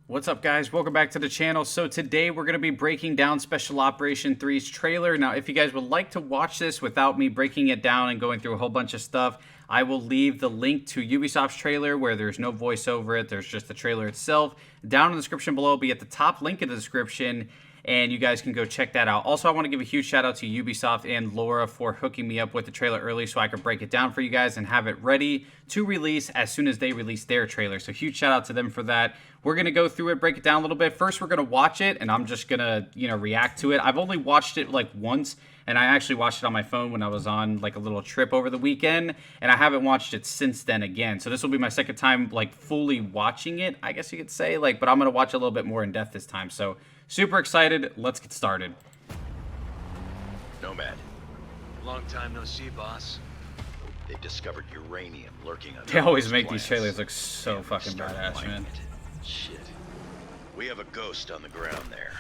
What's up, guys? Welcome back to the channel. So today we're going to be breaking down Special Operation 3's trailer. Now, if you guys would like to watch this without me breaking it down and going through a whole bunch of stuff, I will leave the link to Ubisoft's trailer where there's no voice over it. There's just the trailer itself. Down in the description below will be at the top link in the description, and you guys can go check that out. Also, I want to give a huge shout out to Ubisoft and Laura for hooking me up with the trailer early so I could break it down for you guys and have it ready to release as soon as they release their trailer. So huge shout out to them for that. We're going to go through it, break it down a little bit. First, we're going to watch it, and I'm just going to, react to it. I've only watched it like once, and I actually watched it on my phone when I was on like a little trip over the weekend, and I haven't watched it since then again. So this will be my second time like fully watching it, I guess you could say, but I'm going to watch it a little bit more in depth this time. So super excited. Let's get started. Nomad. Long time no see, boss. They've discovered uranium lurking under They always those make plants. these trailers look so And fucking started badass, mining man. it. Shit. We have a ghost on the ground there.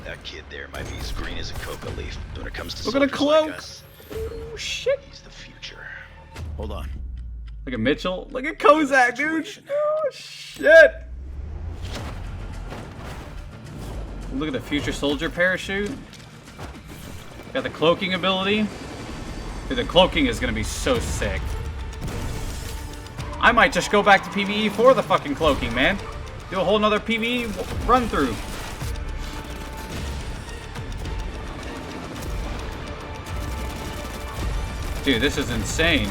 That kid there might be as green as a coca leaf when it comes to Look at the soldiers cloak. like us. Oh, shit. He's the future. Hold on. Look at Mitchell. Look at Kozak, dude. Situation. Oh, shit. Look at the future soldier parachute. Got the cloaking ability. Dude, the cloaking is going to be so sick. I might just go back to PvE for the fucking cloaking, man. Do a whole nother PvE run through. Dude, this is insane.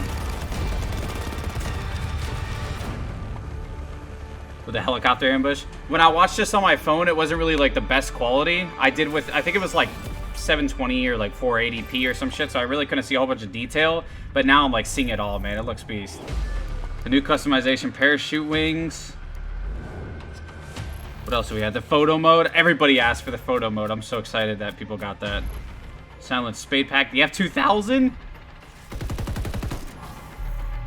With the helicopter ambush. When I watched this on my phone, it wasn't really like the best quality. I think it was like 720 or like 480p or some shit, so I really couldn't see a whole bunch of detail. But now I'm like seeing it all, man. It looks beast. The new customization parachute wings. What else do we have? The photo mode. Everybody asked for the photo mode. I'm so excited that people got that. Silent Spade Pack. The F2000.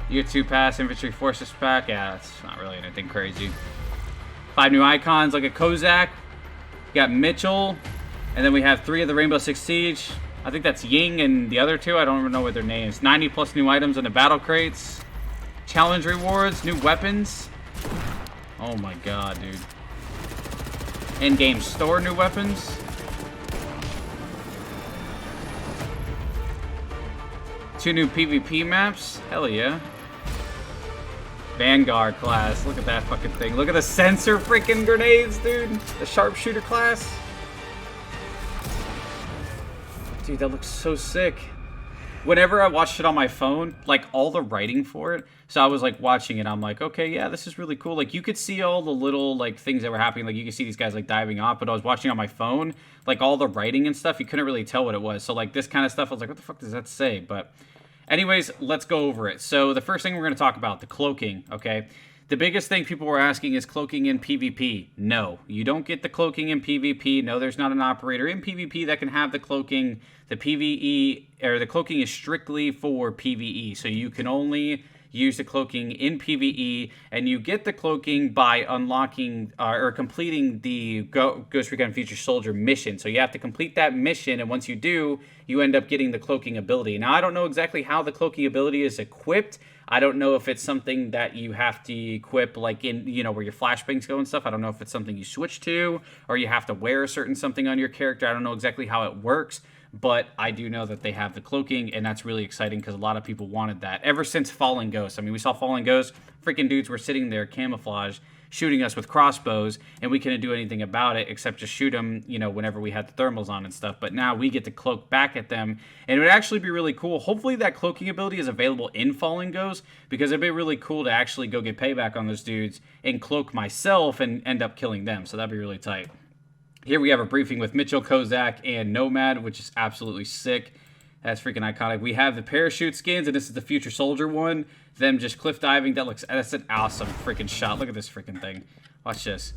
Year 2 pass, Infantry Forces pack. Yeah, that's not really anything crazy. 5 new icons, like a Kozak. We got Mitchell. And then we have 3 of the Rainbow Six Siege. I think that's Ying and the other 2. I don't even know what their names. 90 plus new items in the battle crates. Challenge rewards, new weapons. Oh my god, dude. In-game store new weapons. 2 new PvP maps. Hell yeah. Vanguard class. Look at that fucking thing. Look at the sensor freaking grenades, dude. The sharpshooter class. Dude, that looks so sick. Whenever I watched it on my phone, like all the writing for it, so I was like watching it, I'm like, okay, yeah, this is really cool. Like you could see all the little like things that were happening. Like you could see these guys like diving off, but I was watching on my phone, like all the writing and stuff, you couldn't really tell what it was. So like this kind of stuff, I was like, what the fuck does that say? But anyways, let's go over it. So the first thing we're going to talk about, the cloaking, okay? The biggest thing people were asking is cloaking in PvP. No, you don't get the cloaking in PvP. No, there's not an operator in PvP that can have the cloaking. The PvE, or the cloaking is strictly for PvE. So you can only use the cloaking in PvE, and you get the cloaking by unlocking or completing the Ghost Recon Future Soldier mission. So you have to complete that mission, and once you do, you end up getting the cloaking ability. Now, I don't know exactly how the cloaking ability is equipped. I don't know if it's something that you have to equip, like in, where your flashbangs go and stuff. I don't know if it's something you switch to, or you have to wear a certain something on your character. I don't know exactly how it works. But I do know that they have the cloaking, and that's really exciting because a lot of people wanted that ever since Fallen Ghost. I mean, we saw Fallen Ghost, freaking dudes were sitting there camouflage, shooting us with crossbows, and we couldn't do anything about it except just shoot them, whenever we had the thermals on and stuff. But now we get to cloak back at them, and it would actually be really cool. Hopefully that cloaking ability is available in Fallen Ghost, because it'd be really cool to actually go get payback on those dudes and cloak myself and end up killing them. So that'd be really tight. Here we have a briefing with Mitchell, Kozak, and Nomad, which is absolutely sick. That's freaking iconic. We have the parachute skins, and this is the Future Soldier one. Them just cliff diving. That's an awesome freaking shot. Look at this freaking thing. Watch this.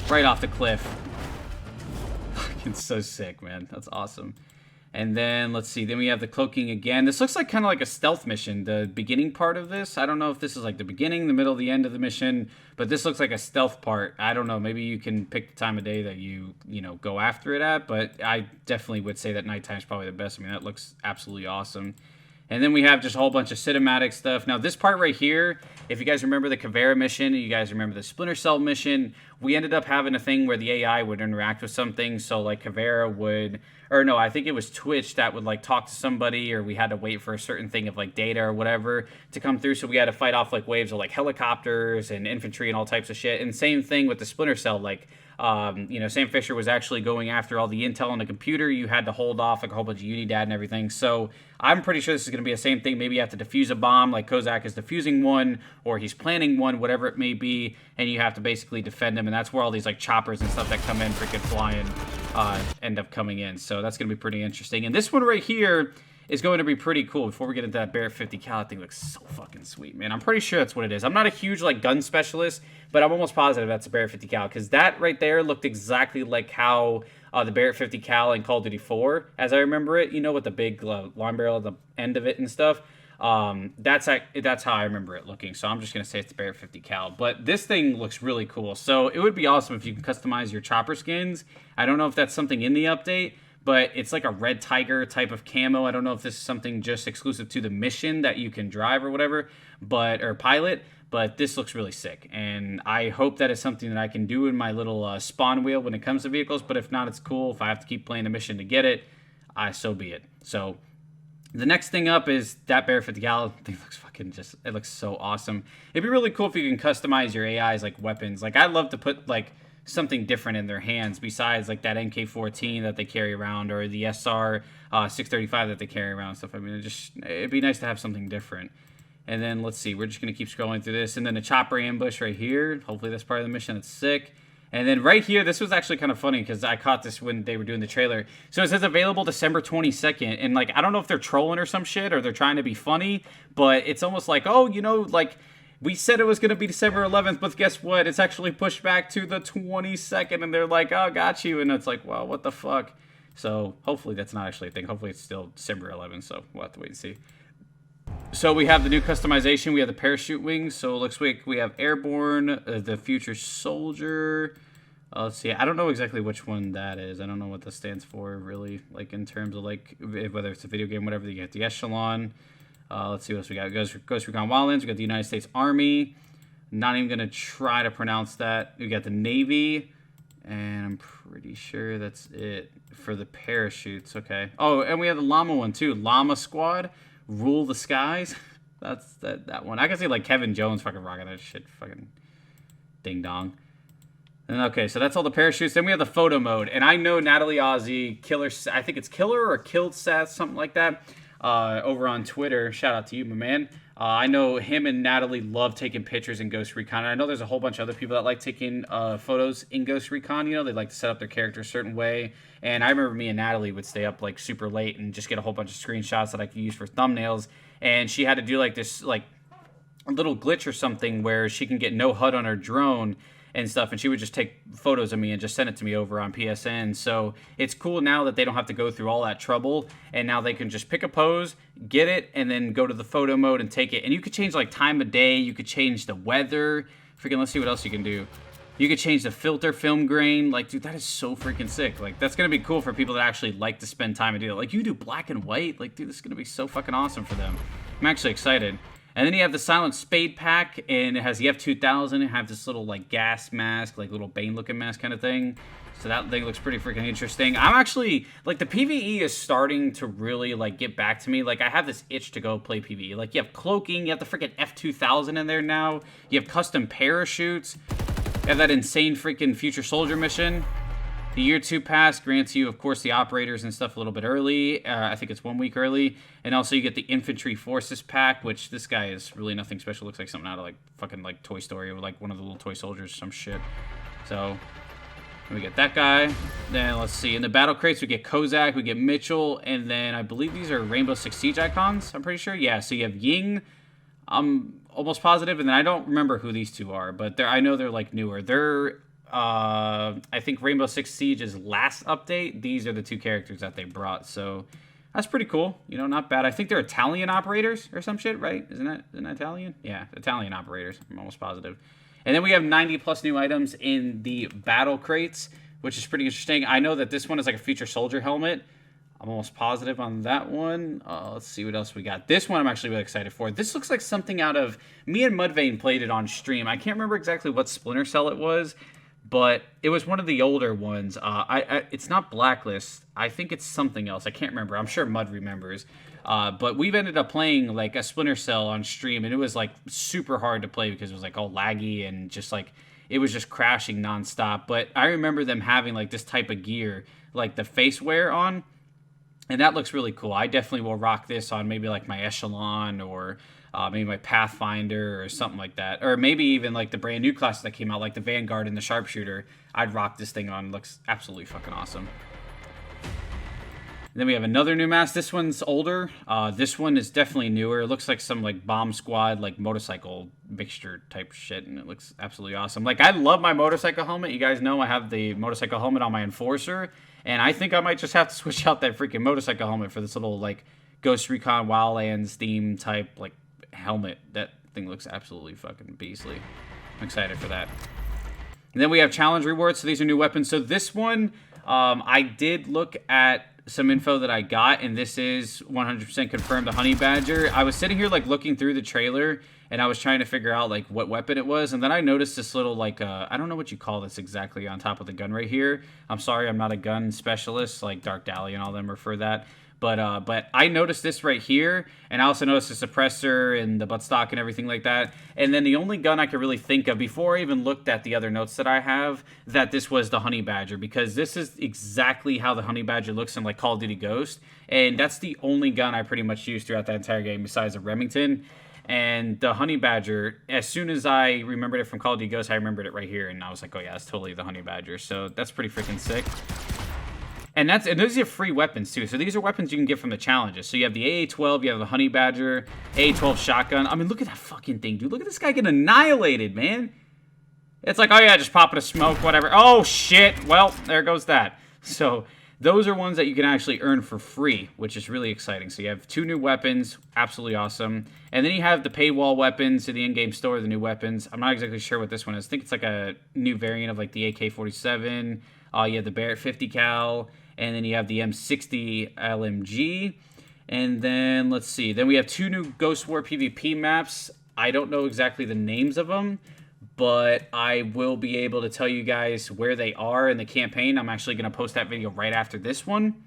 Right off the cliff. Fucking so sick, man. That's awesome. And then, let's see, then we have the cloaking again. This looks like kind of like a stealth mission, the beginning part of this. I don't know if this is like the beginning, the middle, the end of the mission, but this looks like a stealth part. I don't know, maybe you can pick the time of day that you go after it at, but I definitely would say that nighttime is probably the best. I mean, that looks absolutely awesome. And then we have just a whole bunch of cinematic stuff. Now, this part right here, if you guys remember the Caveira mission, you guys remember the Splinter Cell mission, we ended up having a thing where the AI would interact with something. So, like, Caveira would, or no, I think it was Twitch that would, like, talk to somebody, or we had to wait for a certain thing of, like, data or whatever to come through. So we had to fight off, like, waves of, like, helicopters and infantry and all types of shit. And same thing with the Splinter Cell, like, Sam Fisher was actually going after all the intel on the computer. You had to hold off like a whole bunch of Unidad and everything. So I'm pretty sure this is going to be the same thing. Maybe you have to defuse a bomb, like Kozak is defusing one, or he's planning one, whatever it may be, and you have to basically defend him. And that's where all these like choppers and stuff that come in freaking flying end up coming in. So that's going to be pretty interesting. And this one right here is going to be pretty cool. Before we get into that Barrett 50 cal, that thing looks so fucking sweet, man. I'm pretty sure that's what it is. I'm not a huge like gun specialist, but I'm almost positive that's a Barrett 50 cal, because that right there looked exactly like how the Barrett 50 cal in Call of Duty 4, as I remember it, you know, with the big long barrel at the end of it and stuff. That's how I remember it looking. So I'm just gonna say it's the Barrett 50 cal. But this thing looks really cool. So it would be awesome if you can customize your chopper skins. I don't know if that's something in the update, but it's like a red tiger type of camo. I don't know if this is something just exclusive to the mission that you can drive or whatever, or pilot, but this looks really sick. And I hope that is something that I can do in my little spawn wheel when it comes to vehicles, but if not, it's cool. If I have to keep playing the mission to get it, so be it. So the next thing up is that Barrett 50 cal. It looks fucking it looks so awesome. It'd be really cool if you can customize your AIs like weapons. Like I'd love to put like something different in their hands besides like that MK14 that they carry around, or the SR 635 that they carry around and stuff. I mean, it'd be nice to have something different. And then let's see, we're just gonna keep scrolling through this, and then the chopper ambush right here. Hopefully that's part of the mission. It's sick. And then right here, this was actually kind of funny because I caught this when they were doing the trailer. So it says available December 22nd, and like I don't know if they're trolling or some shit, or they're trying to be funny, but it's almost like, oh, you know, like we said it was going to be December 11th, but guess what? It's actually pushed back to the 22nd, and they're like, oh, got you. And it's like, well, what the fuck? So hopefully that's not actually a thing. Hopefully it's still December 11th, so we'll have to wait and see. So we have the new customization. We have the parachute wings. So it looks like we have airborne, the future soldier. Let's see. I don't know exactly which one that is. I don't know what this stands for, really, like in terms of like whether it's a video game, whatever. You get the echelon. Let's see what else we got. Ghost Recon Wildlands. We got the United States Army. Not even going to try to pronounce that. We got the Navy. And I'm pretty sure that's it for the parachutes. Okay. Oh, and we have the Llama one, too. Llama Squad. Rule the Skies. That's that one. I can see, like, Kevin Jones fucking rocking that shit. Fucking ding-dong. And okay, so that's all the parachutes. Then we have the photo mode. And I know Natalie Ozzy, Killer, I think it's Killer or Killed Seth, something like that. Over on Twitter. Shout out to you, my man. I know him and Natalie love taking pictures in Ghost Recon. I know there's a whole bunch of other people that like taking photos in Ghost Recon. You know, they like to set up their character a certain way. And I remember me and Natalie would stay up like super late and just get a whole bunch of screenshots that I could use for thumbnails. And she had to do like this like a little glitch or something where she can get no HUD on her drone and stuff, and she would just take photos of me and just send it to me over on PSN. So it's cool now that they don't have to go through all that trouble, and now they can just pick a pose, get it, and then go to the photo mode and take it. And you could change like time of day, you could change the weather. Freaking, let's see what else you can do. You could change the filter, film grain. Like, dude, that is so freaking sick. Like, that's gonna be cool for people that actually like to spend time and do it. Like, you do black and white. Like, dude, this is gonna be so fucking awesome for them. I'm actually excited. And then you have the Silent Spade pack, and it has the F2000. It has this little, like, gas mask, like, little Bane-looking mask kind of thing. So that thing looks pretty freaking interesting. I'm actually, like, the PvE is starting to really, like, get back to me. Like, I have this itch to go play PvE. Like, you have cloaking, you have the freaking F2000 in there now. You have custom parachutes. You have that insane freaking Future Soldier mission. The Year 2 pass grants you, of course, the operators and stuff a little bit early. I think it's 1 week early. And also you get the Infantry Forces pack, which this guy is really nothing special. Looks like something out of, like, fucking, like, Toy Story or, like, one of the little toy soldiers or some shit. So, we get that guy. Then, let's see. In the battle crates, we get Kozak, we get Mitchell, and then I believe these are Rainbow Six Siege icons, I'm pretty sure. Yeah, so you have Ying. I'm almost positive. And then I don't remember who these two are, but I know they're, like, newer. They're... I think Rainbow Six Siege's last update, these are the two characters that they brought, so that's pretty cool. You know, not bad. I think they're Italian operators or some shit, right? Isn't that Italian? Yeah, Italian operators. I'm almost positive. And then we have 90 plus new items in the battle crates, which is pretty interesting. I know that this one is like a Future Soldier helmet. I'm almost positive on that one. Let's see what else we got. This one I'm actually really excited for. This looks like something out of... Me and Mudvayne played it on stream. I can't remember exactly what Splinter Cell it was, but it was one of the older ones. It's not Blacklist. I think it's something else. I can't remember. I'm sure Mud remembers. But we've ended up playing like a Splinter Cell on stream, and it was like super hard to play because it was like all laggy and just like it was just crashing nonstop. But I remember them having like this type of gear, like the face wear on, and that looks really cool. I definitely will rock this on maybe like my Echelon or maybe my Pathfinder or something like that. Or maybe even like the brand new classes that came out, like the Vanguard and the Sharpshooter. I'd rock this thing on. It looks absolutely fucking awesome. And then we have another new mask. This one's older. This one is definitely newer. It looks like some like bomb squad, like motorcycle mixture type shit, and it looks absolutely awesome. Like, I love my motorcycle helmet. You guys know I have the motorcycle helmet on my Enforcer, and I think I might just have to switch out that freaking motorcycle helmet for this little like Ghost Recon Wildlands theme type like helmet. That thing looks absolutely fucking beastly. I'm excited for that. And then we have challenge rewards. So these are new weapons. So this one, I did look at some info that I got, and this is 100% confirmed, the Honey Badger. I was sitting here like looking through the trailer, and I was trying to figure out like what weapon it was, and then I noticed this little like I don't know what you call this exactly on top of the gun right here. I'm sorry, I'm not a gun specialist like Dark Dally and all them refer that. But I noticed this right here, and I also noticed the suppressor and the buttstock and everything like that. And then the only gun I could really think of before I even looked at the other notes that I have, that this was the Honey Badger, because this is exactly how the Honey Badger looks in like Call of Duty Ghost, and that's the only gun I pretty much used throughout that entire game besides the Remington. And the Honey Badger, as soon as I remembered it from Call of Duty Ghost, I remembered it right here, and I was like, oh yeah, that's totally the Honey Badger. So that's pretty freaking sick. And those are free weapons too. So these are weapons you can get from the challenges. So you have the AA-12, you have the Honey Badger, AA-12 shotgun. I mean, look at that fucking thing, dude. Look at this guy get annihilated, man. It's like, oh yeah, just pop it a smoke, whatever. Oh shit. Well, there goes that. So those are ones that you can actually earn for free, which is really exciting. So you have 2 new weapons, absolutely awesome. And then you have the paywall weapons to the in-game store, the new weapons. I'm not exactly sure what this one is. I think it's like a new variant of like the AK-47. You have the Barrett 50 cal. And then you have the M60 LMG. And then, let's see. Then we have 2 new Ghost War PvP maps. I don't know exactly the names of them, but I will be able to tell you guys where they are in the campaign. I'm actually going to post that video right after this one.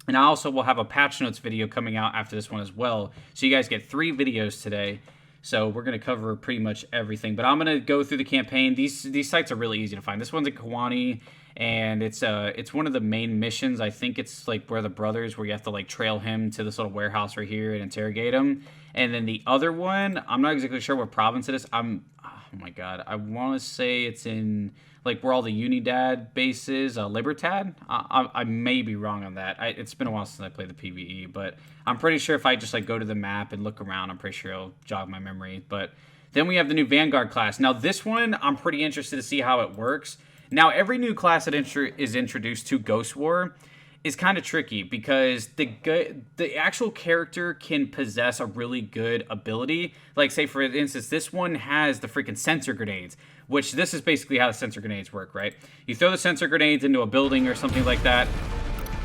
And I also will have a patch notes video coming out after this one as well. So you guys get 3 videos today. So we're going to cover pretty much everything. But I'm going to go through the campaign. These sites are really easy to find. This one's in Kiwani. And it's one of the main missions. I think it's like where the brothers, where you have to like trail him to this little warehouse right here and interrogate him. And then the other one, I'm not exactly sure what province it is. Oh my god, I want to say it's in like where all the Unidad base is, Libertad. I may be wrong on that. It's been a while since I played the PvE, but I'm pretty sure if I just like go to the map and look around, I'm pretty sure it'll jog my memory. But then we have the new Vanguard class. Now this one, I'm pretty interested to see how it works. Now, every new class that is introduced to Ghost War is kind of tricky because the actual character can possess a really good ability. Like, say, for instance, this one has the freaking sensor grenades, which this is basically how the sensor grenades work, right? You throw the sensor grenades into a building or something like that,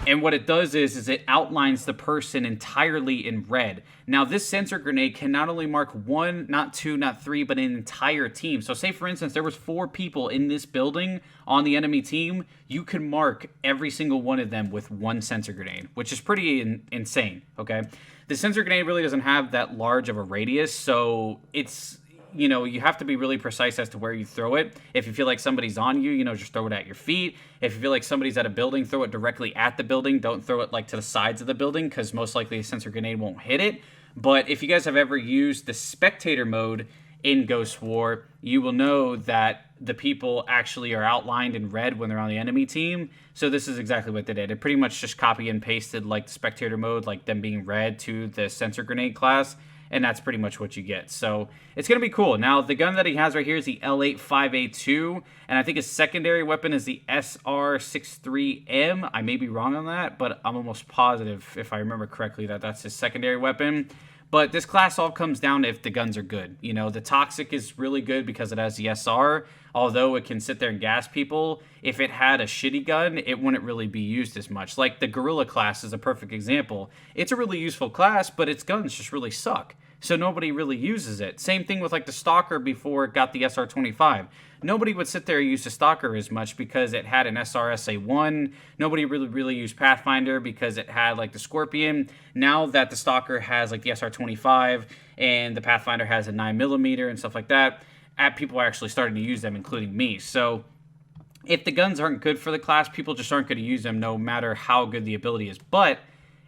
and what it does is it outlines the person entirely in red. Now, this sensor grenade can not only mark 1, not 2, not 3, but an entire team. So say, for instance, there was 4 people in this building on the enemy team. You can mark every single one of them with 1 sensor grenade, which is pretty insane, okay? The sensor grenade really doesn't have that large of a radius, so it's... You know, you have to be really precise as to where you throw it. If you feel like somebody's on you, just throw it at your feet. If you feel like somebody's at a building, throw it directly at the building. Don't throw it like to the sides of the building because most likely a sensor grenade won't hit it. But if you guys have ever used the spectator mode in Ghost War, you will know that the people actually are outlined in red when they're on the enemy team. So this is exactly what they did. It pretty much just copy and pasted like the spectator mode, like them being red, to the sensor grenade class. And that's pretty much what you get. So it's going to be cool. Now, the gun that he has right here is the L85A2. And I think his secondary weapon is the SR63M. I may be wrong on that, but I'm almost positive, if I remember correctly, that that's his secondary weapon. But this class all comes down to if the guns are good. You know, the Toxic is really good because it has the SR, although it can sit there and gas people. If it had a shitty gun, it wouldn't really be used as much. Like the Gorilla class is a perfect example. It's a really useful class, but its guns just really suck. So nobody really uses it. Same thing with like the Stalker before it got the SR25. Nobody would sit there and use the Stalker as much because it had an SRSA1. Nobody really used Pathfinder because it had like the Scorpion. Now that the Stalker has like the SR25 and the Pathfinder has a 9mm and stuff like that, people are actually starting to use them, including me. So if the guns aren't good for the class, people just aren't going to use them no matter how good the ability is. But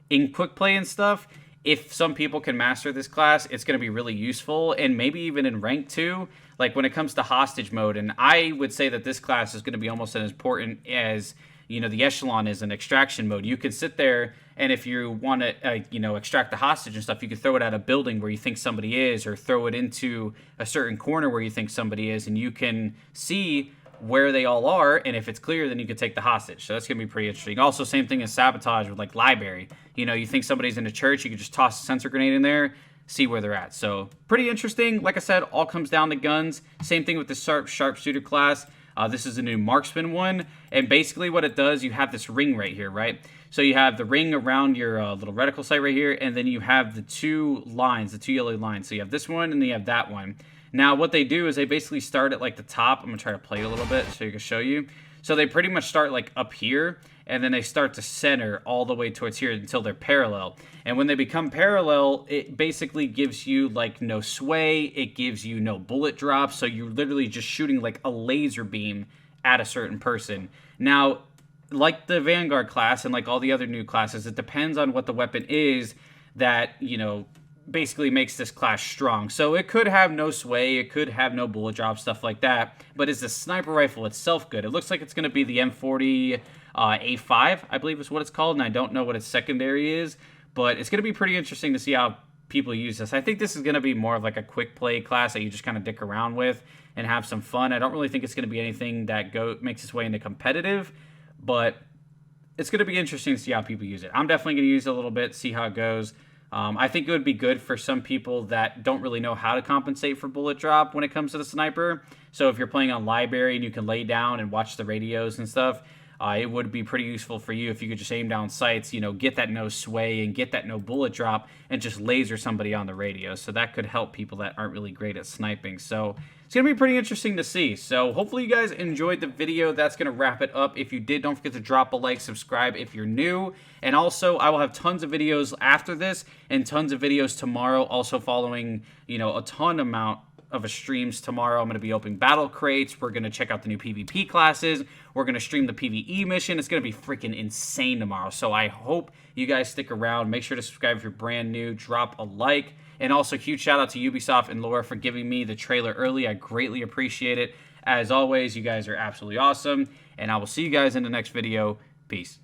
in quick play and stuff, if some people can master this class, it's going to be really useful, and maybe even in rank 2, like when it comes to hostage mode. And I would say that this class is going to be almost as important as, you know, the Echelon is in extraction mode. You could sit there, and if you want to, you know, extract the hostage and stuff, you could throw it at a building where you think somebody is, or throw it into a certain corner where you think somebody is, and you can see where they all are, and if it's clear, then you can take the hostage. So that's going to be pretty interesting. Also, same thing as sabotage with like library. You know, you think somebody's in a church, you can just toss a sensor grenade in there, see where they're at. So pretty interesting. Like I said, all comes down to guns. Same thing with the sharpshooter class. This is a new marksman one, and basically what it does, you have this ring right here, right? So you have the ring around your little reticle sight right here, and then you have the two lines, the two yellow lines. So you have this one, and then you have that one. Now, what they do is they basically start at like the top. I'm going to try to play it a little bit so you can show you. So they pretty much start like up here, and then they start to center all the way towards here until they're parallel. And when they become parallel, it basically gives you like no sway. It gives you no bullet drop. So you're literally just shooting like a laser beam at a certain person. Now, like the Vanguard class and like all the other new classes, it depends on what the weapon is that, you know, basically makes this class strong. So it could have no sway, it could have no bullet drop, stuff like that, but is the sniper rifle itself good? It looks like it's going to be the M40 A5, I believe is what it's called, and I don't know what its secondary is, but it's going to be pretty interesting to see how people use this. I think this is going to be more of like a quick play class that you just kind of dick around with and have some fun. I don't really think it's going to be anything that makes its way into competitive, but it's going to be interesting to see how people use it. I'm definitely going to use it a little bit, see how it goes. I think it would be good for some people that don't really know how to compensate for bullet drop when it comes to the sniper. So if you're playing on library and you can lay down and watch the radios and stuff, it would be pretty useful for you if you could just aim down sights, you know, get that no sway and get that no bullet drop and just laser somebody on the radio. So that could help people that aren't really great at sniping. So it's going to be pretty interesting to see. So hopefully you guys enjoyed the video. That's going to wrap it up. If you did, don't forget to drop a like, subscribe if you're new. And also, I will have tons of videos after this and tons of videos tomorrow. Also following, you know, a ton amount of streams tomorrow. I'm going to be opening battle crates. We're going to check out the new PvP classes. We're going to stream the PvE mission. It's going to be freaking insane tomorrow. So I hope you guys stick around. Make sure to subscribe if you're brand new. Drop a like. And also, huge shout out to Ubisoft and Laura for giving me the trailer early. I greatly appreciate it. As always, you guys are absolutely awesome. And I will see you guys in the next video. Peace.